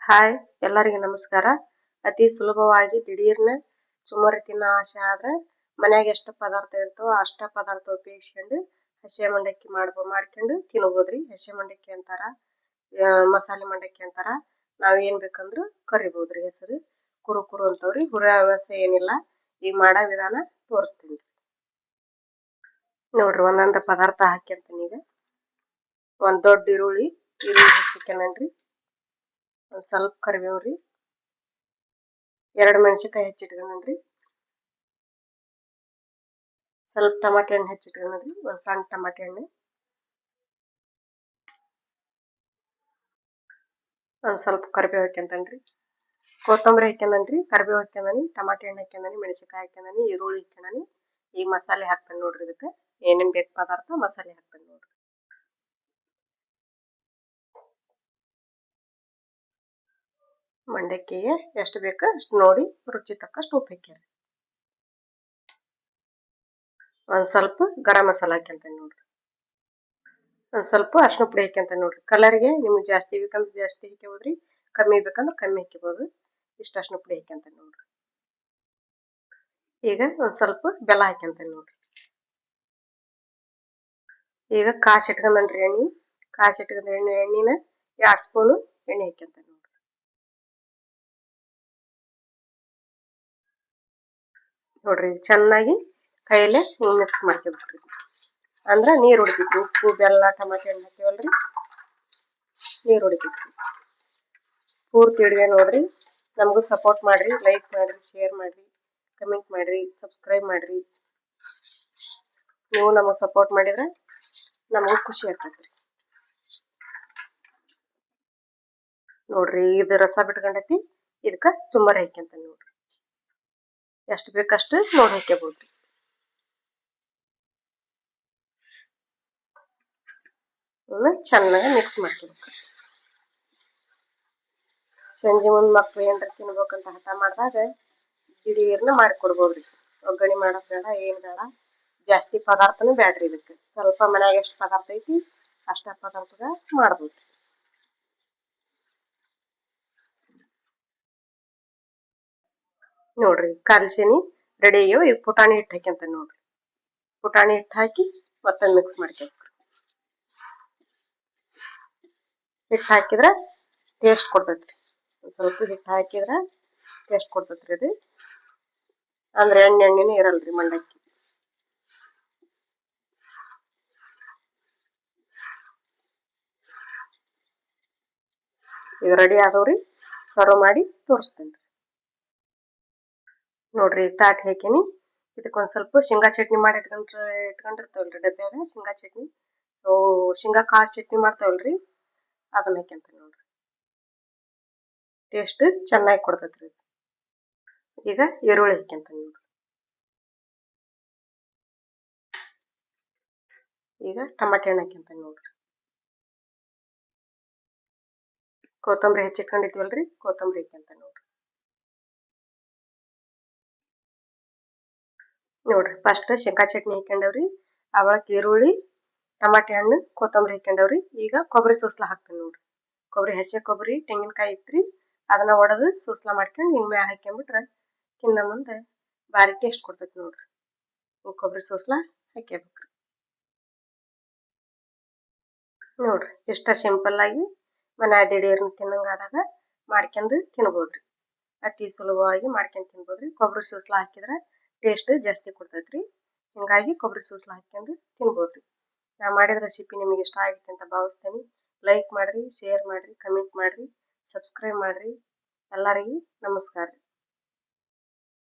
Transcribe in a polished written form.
Hi ಎಲ್ಲರಿಗೂ ನಮಸ್ಕಾರ. ಅತಿ ಸುಲಭವಾಗಿ ದಿಢೀರ್ನ ಚುಮ್ಮರಿ ತಿನ್ನೋ ಆಸೆ ಆದ್ರೆ ಮನ್ಯಾಗ ಎಷ್ಟು ಪದಾರ್ಥ ಇರ್ತವೋ ಅಷ್ಟ ಪದಾರ್ಥ ಉಪಯೋಗಿಸ್ಕೊಂಡು ಹಸಿ ಮಂಡಕ್ಕಿ ಮಾಡ್ಕೊಂಡು ತಿನ್ಬೋದ್ರಿ. ಹಸಿ ಮಂಡಕ್ಕಿ ಅಂತಾರ, ಮಸಾಲೆ ಮಂಡಕ್ಕಿ ಅಂತಾರ. ನಾವ್ ಏನ್ ಬೇಕಂದ್ರು ಕರಿಬೋದ್ರಿ. ಹೆಸರು ಕುರು ಅಂತವ್ರಿ. ಹುರಿಯೋ ವ್ಯವಸ್ಥೆ ಏನಿಲ್ಲ. ಈಗ ಮಾಡೋ ವಿಧಾನ ತೋರಿಸ್ತೀನಿ ನೋಡ್ರಿ. ಒಂದೊಂದು ಪದಾರ್ಥ ಹಾಕ್ಯಂತೀನಿ. ಈಗ ಒಂದ್ ದೊಡ್ಡ ಈರುಳ್ಳಿ ಹೆಚ್ಚಿಕ್ಕೆನನ್ರಿ. ಒಂದ್ ಸ್ವಲ್ಪ ಕರಿಬೇವ್ರಿ, 2 ಮೆಣಸಿನಕಾಯಿ ಹೆಚ್ಚಿಟ್ಕೊಂಡ್ರಿ, ಸ್ವಲ್ಪ ಟಮಾಟೆ ಹಣ್ಣು ಹೆಚ್ಚಿಟ್ಕೊಂಡ್ರಿ, ಒಂದ್ ಸಣ್ಣ ಟಮಾಟೆ ಹಣ್ಣು, ಒಂದ್ ಸ್ವಲ್ಪ ಕರಿಬೇವು ಹಾಕ್ಯಂತನ್ರಿ, ಕೊತ್ತಂಬರಿ ಹಾಕ್ಯಂದನ್ರಿ, ಕರಿಬೇವು ಹಾಕ್ಯಂದನಿ, ಟಮಾಟೆ ಹಣ್ಣು ಹಾಕ್ಯಂದನಿ, ಮೆಣಸಿನಕಾಯಿ ಹಾಕ್ಯಂದನಿ, ಈರುಳ್ಳಿ ಹಾಕ್ಯಂದನಿ. ಈಗ ಮಸಾಲೆ ಹಾಕ್ತಾನೆ ನೋಡ್ರಿ. ಇದಕ್ಕೆ ಏನೇನ್ ಬೇಕು ಪದಾರ್ಥ ಮಸಾಲೆ ಹಾಕ್ತಾನೆ ನೋಡ್ರಿ. ಮಂಡಕ್ಕಿಗೆ ಎಷ್ಟು ಬೇಕು ಅಷ್ಟು ನೋಡಿ ರುಚಿ ತಕ್ಕಷ್ಟು ಉಪ್ಪು ಹಾಕ್ಯಾರಿ. ಒಂದ್ ಸ್ವಲ್ಪ ಗರಂ ಮಸಾಲ ಹಾಕ್ಯಂತಾನೆ ನೋಡ್ರಿ. ಒಂದ್ ಸ್ವಲ್ಪ ಅರ್ಶಿನ ಪುಡಿ ಹಾಕ್ಯಂತಾನೆ ನೋಡ್ರಿ. ಕಲರ್ಗೆ ನಿಮ್ಗೆ ಜಾಸ್ತಿ ಬೇಕಂದ್ರೆ ಜಾಸ್ತಿ ಹಾಕ್ಯಬೋದ್ರಿ, ಕಮ್ಮಿ ಬೇಕಂದ್ರೆ ಕಮ್ಮಿ ಹಾಕ್ಯಬೋದು. ಇಷ್ಟ ಅರ್ಶಿನ ಪುಡಿ ಹಾಕ್ಯಂತಾನೆ ನೋಡ್ರಿ. ಈಗ ಒಂದ್ ಸ್ವಲ್ಪ ಬೆಲ್ಲ ಹಾಕ್ಯಂತಾನೆ ನೋಡ್ರಿ. ಈಗ ಕಾಯಿಸಿಟ್ಕೊಂಡನ್ರಿ ಎಣ್ಣೆ. ಕಾಯಿಸಿಟ್ಕೊಂಡ ಎಣ್ಣಿನ 2 ಸ್ಪೂನು ಎಣ್ಣೆ ಹಾಕ್ಯಂತಾನೆ ನೋಡ್ರಿ. ನೋಡ್ರಿ ಚೆನ್ನಾಗಿ ಕೈಯಲ್ಲೇ ಮಿಕ್ಸ್ ಮಾಡ್ಕೊಬೇಕ್ರಿ. ಅಂದ್ರ ನೀರ್ ಹೊಡಿತೈತಿ. ಉಪ್ಪು ಬೆಲ್ಲ ಟಮಾಟೆ ಹಣ್ಣು ಹಾಕ್ಯವಲ್ರಿ, ನೀರ್ ಹೊಡಿತೈತಿ. ಪೂರ್ತಿ ಹಿಡಿಯ ನೋಡ್ರಿ. ನಮಗೂ ಸಪೋರ್ಟ್ ಮಾಡ್ರಿ, ಲೈಕ್ ಮಾಡ್ರಿ, ಶೇರ್ ಮಾಡ್ರಿ, ಕಮೆಂಟ್ ಮಾಡ್ರಿ, ಸಬ್ಸ್ಕ್ರೈಬ್ ಮಾಡ್ರಿ. ನೀವು ನಮಗ್ ಸಪೋರ್ಟ್ ಮಾಡಿದ್ರೆ ನಮಗೂ ಖುಷಿ ಆಗ್ತೈತ್ರಿ. ನೋಡ್ರಿ ಇದು ರಸ ಬಿಟ್ಕೊಂಡೈತಿ. ಇದಕ್ಕ ಚುಮ್ಮರಿ ಹಾಕ್ಯಂತಾನೆ ನೋಡ್ರಿ. ಎಷ್ಟು ಬೇಕಷ್ಟು ನೋಡಿ ಹಾಕ್ಯಬೋದ್ರಿ. ಚೆನ್ನಾಗಿ ಮಿಕ್ಸ್ ಮಾಡ್ಕೊಬೇಕು. ಸಂಜೆ ಮುಂದ್ ಮಕ್ಳು ಏನ್ರ ತಿನ್ಬೇಕಂತ ಹಠ ಮಾಡಿದಾಗ ದಿಢೀರ್ನ ಮಾಡಿಕೊಡ್ಬೋದ್ರಿ. ಒಗ್ಗರಣೆ ಮಾಡೋದ್ ಬೇಡ, ಏನ್ ಬೇಡ, ಜಾಸ್ತಿ ಪದಾರ್ಥನೂ ಬ್ಯಾಡ್ರಿ. ಇದಕ್ಕೆ ಸ್ವಲ್ಪ ಮನ್ಯಾಗ ಎಷ್ಟು ಪದಾರ್ಥ ಐತಿ ಅಷ್ಟ ಪದಾರ್ಥದ ಮಾಡ್ಬೋದು. ನೋಡ್ರಿ ಕಾಲ್ಸೇನಿ ರೆಡಿ ಆಗ್ಯಾವ. ಈಗ ಪುಟಾಣಿ ಹಿಟ್ಟು ಹಾಕ್ಯಂತಾನೆ ನೋಡ್ರಿ. ಪುಟಾಣಿ ಹಿಟ್ಟು ಹಾಕಿ ಮತ್ತೊಂದು ಮಿಕ್ಸ್ ಮಾಡ್ಕೊಬೇಕು. ಹಿಟ್ಟು ಹಾಕಿದ್ರೆ ಟೇಸ್ಟ್ ಕೊಡ್ತೈತ್ರಿ. ಸ್ವಲ್ಪ ಹಿಟ್ಟು ಹಾಕಿದ್ರೆ ಟೇಸ್ಟ್ ಕೊಡ್ತೈತ್ರಿ. ಇದು ಅಂದ್ರೆ ಎಣ್ಣೆನೇ ಇರಲ್ರಿ ಮಂಡಕ್ಕಿ. ಈಗ ರೆಡಿ ಆದವ್ರಿ. ಸರ್ವ್ ಮಾಡಿ ತೋರಿಸ್ತೇನೆ ನೋಡ್ರಿ. ತಾಟ್ ಹಾಕಿನಿ. ಇದಕ್ಕೊಂದ್ ಸ್ವಲ್ಪ ಶೇಂಗಾ ಚಟ್ನಿ ಮಾಡಿ ಇಟ್ಕೊಂಡಿರ್ತೇವಲ್ರಿ ಡಬ್ಬ್ಯಾಗ. ಶೇಂಗಾ ಚಟ್ನಿ, ಶೇಂಗಾ ಕಾಳು ಚಟ್ನಿ ಮಾಡ್ತೇವಲ್ರಿ, ಅದನ್ನ ಹಾಕ್ಯಂತಾನೆ ನೋಡ್ರಿ. ಟೇಸ್ಟ್ ಚೆನ್ನಾಗಿ ಕೊಡ್ತೈತ್ರಿ. ಈಗ ಈರುಳ್ಳಿ ಹಾಕ್ಯಂತಾನೆ ನೋಡ್ರಿ. ಈಗ ಟಮಾಟೆ ಹಣ್ಣು ಹಾಕ್ಯಂತಾನೆ ನೋಡ್ರಿ. ಕೊತ್ತಂಬರಿ ಹೆಚ್ಚಿಟ್ಕೊಂಡಿದ್ವಲ್ರಿ, ಕೊತ್ತಂಬರಿ ಹಾಕ್ಯಂತಾನೆ ನೋಡ್ರಿ. ನೋಡ್ರಿ ಫಸ್ಟ್ ಶೇಂಗಾ ಚಟ್ನಿ ಹಾಕ್ಯಂಡವ್ರಿ. ಅವಳಕ್ ಈರುಳ್ಳಿ, ಟಮಾಟೆ ಹಣ್ಣು, ಕೊತ್ತಂಬರಿ ಹಾಕ್ಯಂಡವ್ರಿ. ಈಗ ಕೊಬ್ಬರಿ ಸೂಸ್ಲಾ ಹಾಕ್ತೇನೆ ನೋಡ್ರಿ. ಕೊಬ್ಬರಿ, ಹಸಿ ಕೊಬ್ಬರಿ, ತೆಂಗಿನಕಾಯಿ ಇತ್ರಿ, ಅದನ್ನ ಒಡೆದು ಸೂಸ್ಲಾ ಮಾಡ್ಕೊಂಡು ಹಿಂಗ್ ಮ್ಯಾಲ ಹಾಕ್ಯಂಬಿಟ್ರೆ ತಿನ್ನ ಮುಂದೆ ಭಾರಿ ಟೇಸ್ಟ್ ಕೊಡ್ತೈತಿ ನೋಡ್ರಿ. ಕೊಬ್ಬರಿ ಸೂಸ್ಲಾ ಹಾಕ್ಯಬೇಕ್ರಿ ನೋಡ್ರಿ. ಇಷ್ಟ ಸಿಂಪಲ್ ಆಗಿ ಮನ್ಯಾಗ ದಿಢೀರ್ನ ತಿನ್ನಂಗಾದಾಗ ಮಾಡ್ಕೊಂಡು ತಿನ್ಬೋದ್ರಿ. ಅತಿ ಸುಲಭವಾಗಿ ಮಾಡ್ಕೊಂಡು ತಿನ್ಬೋದ್ರಿ. ಕೊಬ್ಬರಿ ಸೂಸ್ಲಾ ಹಾಕಿದ್ರೆ ಟೇಸ್ಟ್ ಜಾಸ್ತಿ ಕೊಡ್ತೈತ್ರಿ. ಹಿಂಗಾಗಿ ಕೊಬ್ಬರಿ ಸೂಸ್ಲಾ ಹಾಕ್ಯಂಡು ತಿನ್ಬೋದ್ರಿ. ನಾ ಮಾಡಿದ ರೆಸಿಪಿ ನಿಮಗೆ ಇಷ್ಟ ಆಗೈತೆ ಅಂತ ಭಾವಿಸ್ತೇನೆ. ಲೈಕ್ ಮಾಡ್ರಿ, ಶೇರ್ ಮಾಡ್ರಿ, ಕಮೆಂಟ್ ಮಾಡ್ರಿ, ಸಬ್ಸ್ಕ್ರೈಬ್ ಮಾಡ್ರಿ. ಎಲ್ಲರಿಗೂ ನಮಸ್ಕಾರ.